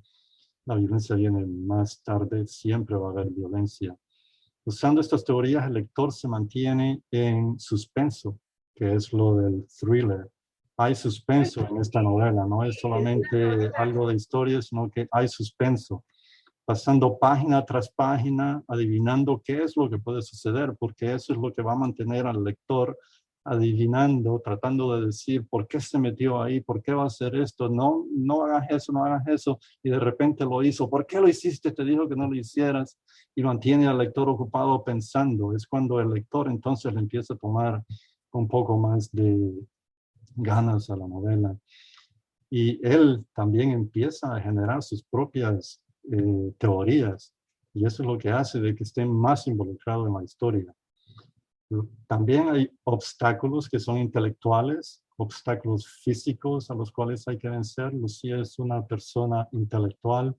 La violencia viene más tarde, siempre va a haber violencia. Usando estas teorías, el lector se mantiene en suspenso, que es lo del thriller. Hay suspenso en esta novela, no es solamente algo de historia, sino que hay suspenso, pasando página tras página, adivinando qué es lo que puede suceder, porque eso es lo que va a mantener al lector adivinando, tratando de decir por qué se metió ahí, por qué va a hacer esto, no, no hagas eso, no hagas eso, y de repente lo hizo, ¿por qué lo hiciste? Te dijo que no lo hicieras, y mantiene al lector ocupado pensando. Es cuando el lector entonces le empieza a tomar un poco más de ganas a la novela. Y él también empieza a generar sus propias teorías, y eso es lo que hace de que esté más involucrado en la historia. También hay obstáculos que son intelectuales, obstáculos físicos a los cuales hay que vencer. Lucía es una persona intelectual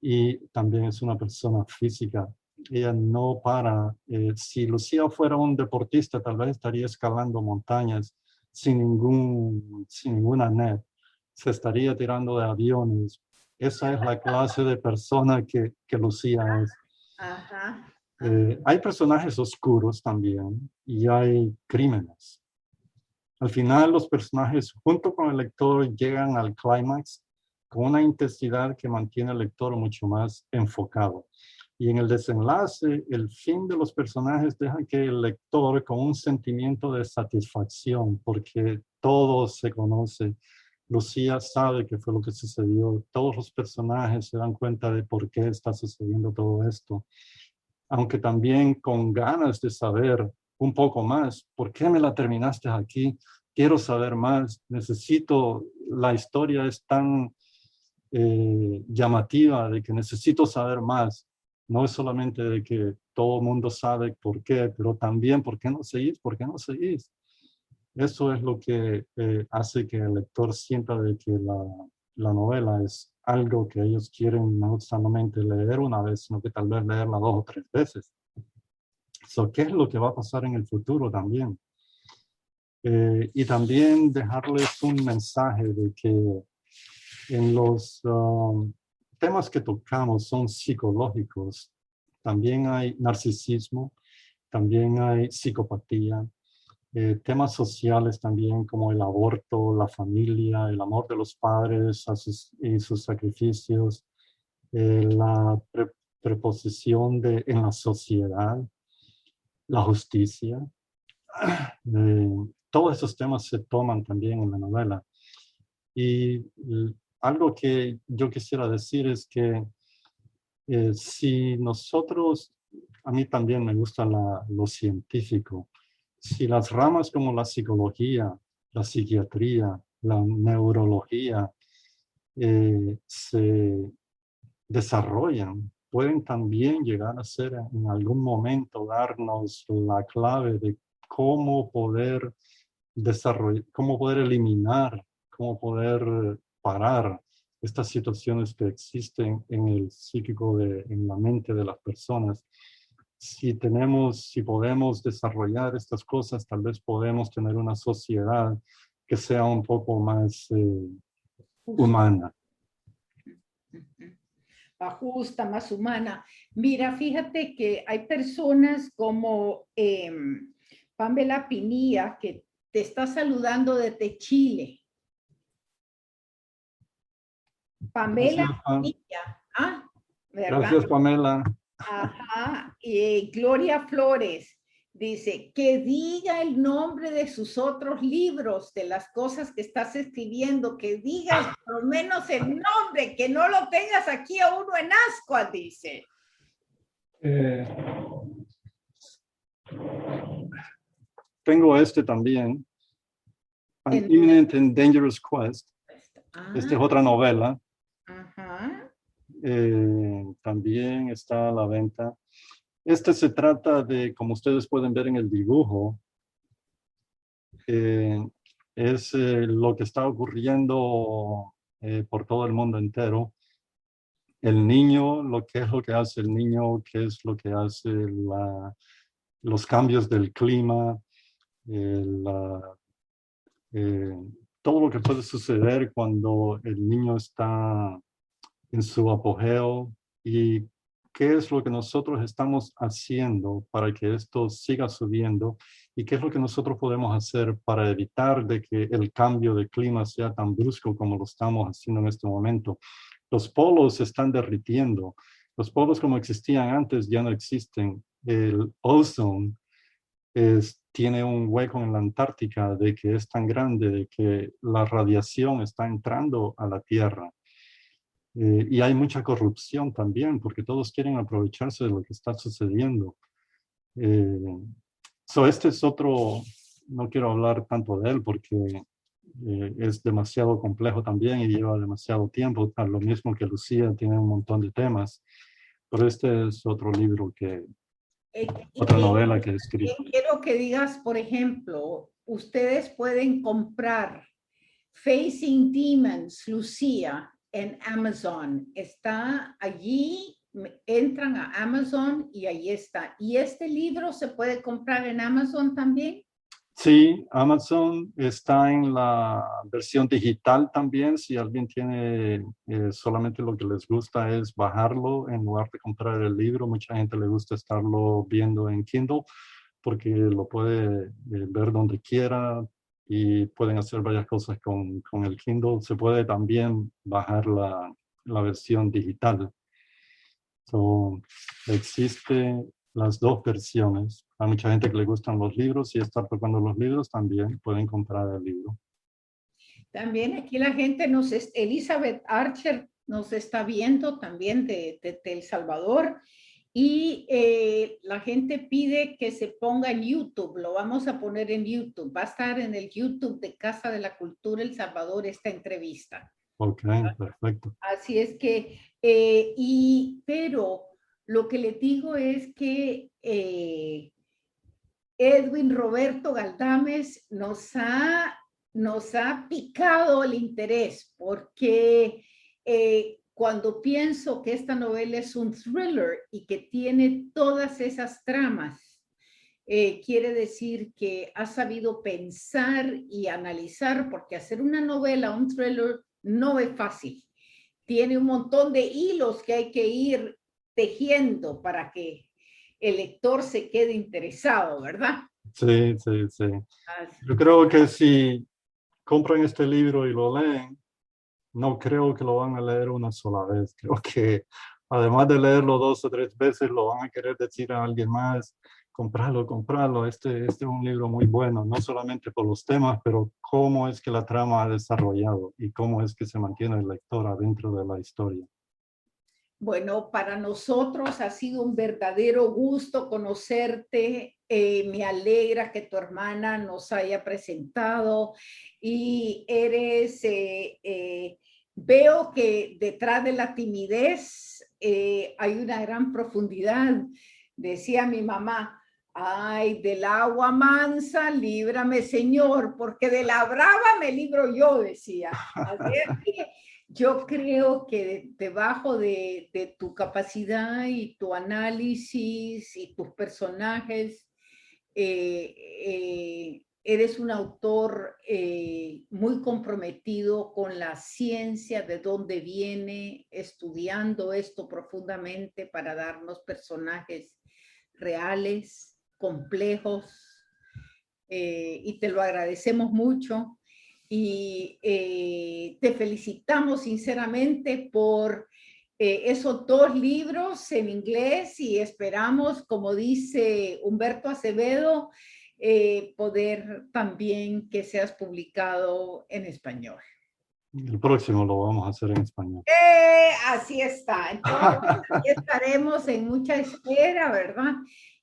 y también es una persona física. Ella no para. Si Lucía fuera un deportista, tal vez estaría escalando montañas sin ninguna net. Se estaría tirando de aviones. Esa es la clase de persona que Lucía es. Ajá. Hay personajes oscuros también y hay crímenes. Al final los personajes junto con el lector llegan al clímax con una intensidad que mantiene al lector mucho más enfocado. Y en el desenlace, el fin de los personajes deja que el lector con un sentimiento de satisfacción, porque todo se conoce. Lucía sabe qué fue lo que sucedió. Todos los personajes se dan cuenta de por qué está sucediendo todo esto, aunque también con ganas de saber un poco más. ¿Por qué me la terminaste aquí? Quiero saber más. Necesito, la historia es tan llamativa de que necesito saber más. No es solamente de que todo el mundo sabe por qué, pero también por qué no seguís, por qué no seguís. Eso es lo que hace que el lector sienta de que la novela es algo que ellos quieren no solamente leer una vez, sino que tal vez leerla 2 o 3 veces. So, ¿qué es lo que va a pasar en el futuro también? Y también dejarles un mensaje de que en los temas que tocamos son psicológicos. También hay narcisismo, también hay psicopatía, temas sociales también como el aborto, la familia, el amor de los padres y sus sacrificios, la preposición en la sociedad, la justicia. Todos esos temas se toman también en la novela. Y algo que yo quisiera decir es que Si nosotros, a mí también me gusta lo científico, si las ramas como la psicología, la psiquiatría, la neurología se desarrollan, pueden también llegar a ser en algún momento darnos la clave de cómo poder desarrollar, cómo poder eliminar, cómo poder parar estas situaciones que existen en el psíquico, en la mente de las personas. Si podemos desarrollar estas cosas, tal vez podemos tener una sociedad que sea un poco más humana. Más justa, más humana. Mira, fíjate que hay personas como Pamela Pinilla, que te está saludando desde Chile. Pamela Pinilla, ¿verdad? Gracias, Pamela. Ajá, y Gloria Flores dice que diga el nombre de sus otros libros, de las cosas que estás escribiendo, que digas por lo menos el nombre, que no lo tengas aquí a uno en ascuas, dice. Tengo este también, An Imminent and Dangerous Quest. Esta es otra novela. Ajá. También está a la venta. Este se trata de, como ustedes pueden ver en el dibujo, es lo que está ocurriendo por todo el mundo entero. El niño, qué es lo que hace el niño, qué es lo que hace los cambios del clima, todo lo que puede suceder cuando el niño está en su apogeo y qué es lo que nosotros estamos haciendo para que esto siga subiendo y qué es lo que nosotros podemos hacer para evitar de que el cambio de clima sea tan brusco como lo estamos haciendo en este momento. Los polos se están derritiendo. Los polos como existían antes ya no existen. El ozone tiene un hueco en la Antártica de que es tan grande de que la radiación está entrando a la Tierra. Y hay mucha corrupción también, porque todos quieren aprovecharse de lo que está sucediendo. Este es otro, no quiero hablar tanto de él porque es demasiado complejo también y lleva demasiado tiempo, lo mismo que Lucía, tiene un montón de temas. Pero este es otro libro otra novela que he escrito. Quiero que digas, por ejemplo, ustedes pueden comprar Facing Demons, Lucía, en Amazon. Está allí, entran a Amazon y ahí está. ¿Y este libro se puede comprar en Amazon también? Sí, Amazon está en la versión digital también. Si alguien tiene solamente lo que les gusta es bajarlo en lugar de comprar el libro. Mucha gente le gusta estarlo viendo en Kindle porque lo puede ver donde quiera y pueden hacer varias cosas con el Kindle. Se puede también bajar la versión digital. Existen las dos versiones. Hay mucha gente que le gustan los libros y estar tocando los libros también pueden comprar el libro. También aquí la gente Elizabeth Archer nos está viendo también de El Salvador y la gente pide que se ponga en YouTube, lo vamos a poner en YouTube, va a estar en el YouTube de Casa de la Cultura El Salvador esta entrevista. Ok, perfecto. Así es que, pero lo que les digo es que Edwin Roberto Galdames nos ha picado el interés porque cuando pienso que esta novela es un thriller y que tiene todas esas tramas, quiere decir que ha sabido pensar y analizar, porque hacer una novela, un thriller, no es fácil. Tiene un montón de hilos que hay que ir tejiendo para que el lector se quede interesado, ¿verdad? Sí, sí, sí. Yo creo que si compran este libro y lo leen, no creo que lo van a leer una sola vez. Creo que además de leerlo 2 o 3 veces, lo van a querer decir a alguien más, comprarlo, comprarlo. Este es un libro muy bueno, no solamente por los temas, pero cómo es que la trama ha desarrollado y cómo es que se mantiene el lector adentro de la historia. Bueno, para nosotros ha sido un verdadero gusto conocerte. Me alegra que tu hermana nos haya presentado y veo que detrás de la timidez hay una gran profundidad. Decía mi mamá, ay, del agua mansa, líbrame, Señor, porque de la brava me libro yo, decía. Así es que yo creo que debajo de tu capacidad y tu análisis y tus personajes, eres un autor muy comprometido con la ciencia, de dónde viene, estudiando esto profundamente para darnos personajes reales, complejos, y te lo agradecemos mucho. Y te felicitamos sinceramente por esos 2 libros en inglés y esperamos, como dice Humberto Acevedo, poder también que seas publicado en español. El próximo lo vamos a hacer en español. Así está. Entonces, aquí estaremos en mucha espera, ¿verdad?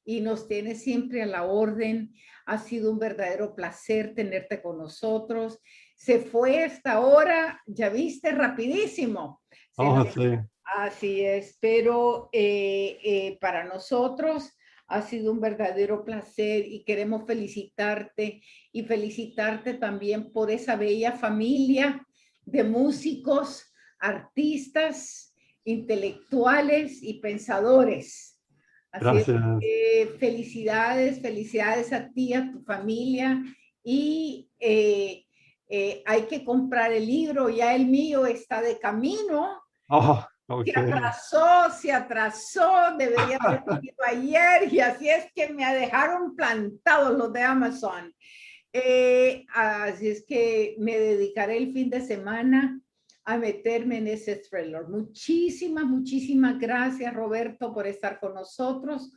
Y nos tienes siempre a la orden. Ha sido un verdadero placer tenerte con nosotros. Se fue esta hora, ya viste, rapidísimo. Sí. Así es, pero para nosotros ha sido un verdadero placer y queremos felicitarte y felicitarte también por esa bella familia de músicos, artistas, intelectuales y pensadores. Así es, felicidades, felicidades a ti, a tu familia y hay que comprar el libro, ya el mío está de camino. Okay. Se atrasó, debería haber sido ayer y así es que me dejaron plantados los de Amazon. Así es que me dedicaré el fin de semana a meterme en ese thriller. Muchísimas, muchísimas gracias, Roberto, por estar con nosotros.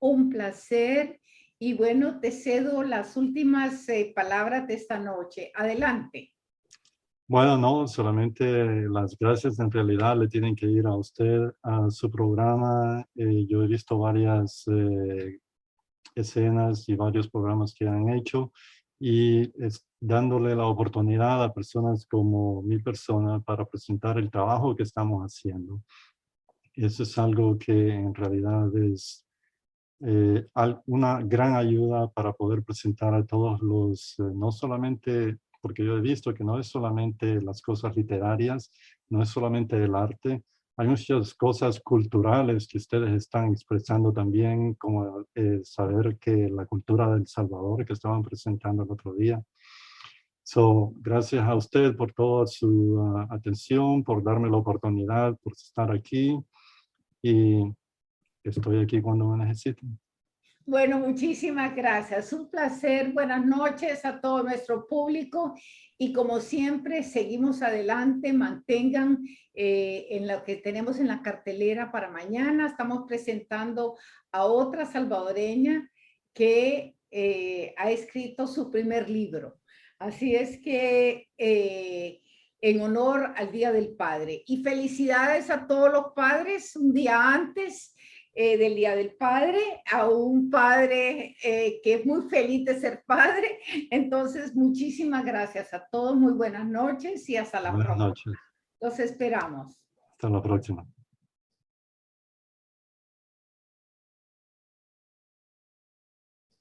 Un placer. Y bueno, te cedo las últimas palabras de esta noche. Adelante. Bueno, no, solamente las gracias en realidad le tienen que ir a usted, a su programa. Yo he visto varias escenas y varios programas que han hecho y dándole la oportunidad a personas como mi persona para presentar el trabajo que estamos haciendo. Eso es algo que en realidad es una gran ayuda para poder presentar a todos los, no solamente, porque yo he visto que no es solamente las cosas literarias, no es solamente el arte, hay muchas cosas culturales que ustedes están expresando también, como saber que la cultura del Salvador que estaban presentando el otro día. Gracias a usted por toda su atención, por darme la oportunidad, por estar aquí y estoy aquí cuando me necesiten. Bueno, muchísimas gracias. Un placer. Buenas noches a todo nuestro público y como siempre seguimos adelante. Mantengan en lo que tenemos en la cartelera para mañana. Estamos presentando a otra salvadoreña que ha escrito su primer libro. Así es que en honor al Día del Padre. Y felicidades a todos los padres un día antes del Día del Padre, a un padre que es muy feliz de ser padre. Entonces, muchísimas gracias a todos, muy buenas noches y hasta la próxima. Buenas noches. Los esperamos. Hasta la próxima.